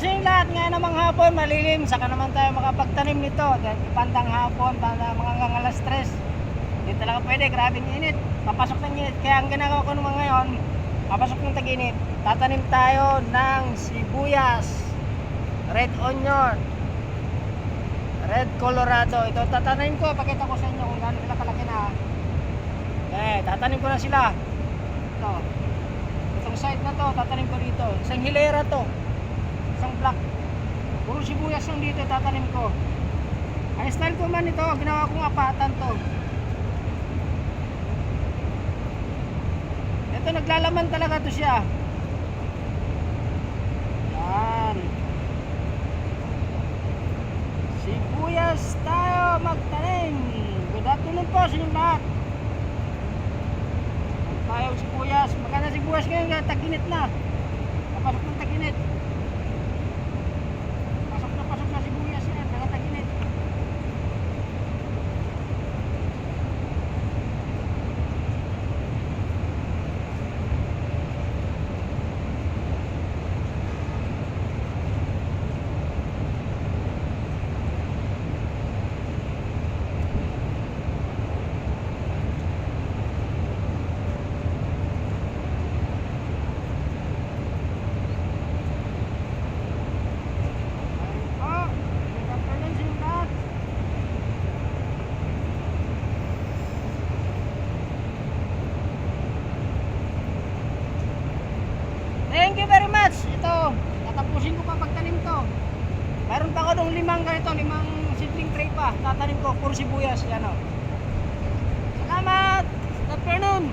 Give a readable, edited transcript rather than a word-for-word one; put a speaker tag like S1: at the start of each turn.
S1: sa inyo lahat. Ngayon namang hapon, malilim. Saka naman tayo makapagtanim nito. Bandang hapon, bandang mga hanggang alas 3. Hindi talaga pwede, grabing init. Papasok ng init. Kaya ang ginagawa ko naman ngayon, papasok ng tag-init, tatanim tayo ng sibuyas, red onion, red colorado. Ito tatanim ko, pakita ko sa inyo kung gaano sila kalaki na. Okay, tatanim ko na sila. Ito. Itong side na to, tatanim ko dito. Isang hilera to. Isang block. Puro sibuyas yung dito, tatanim ko. Ang style ko man ito, ginawa kong apatan to. Ito, naglalaman talaga to siya. Yan. Sibuyas tayo magtanim. Good afternoon po sa inyong lahat. Tayo sibuyas. Magkana sibuyas ngayon, tag-init na. Papasok ng tag-init. Pasok na sibuyas yan, mga tag-init. Thank you very much. Ito, tatapusin ko pa pagtanim to. Meron pa ako nung limang seedling tray pa. Tatanim ko, puro sibuyas. Yan o. Salamat. Good afternoon.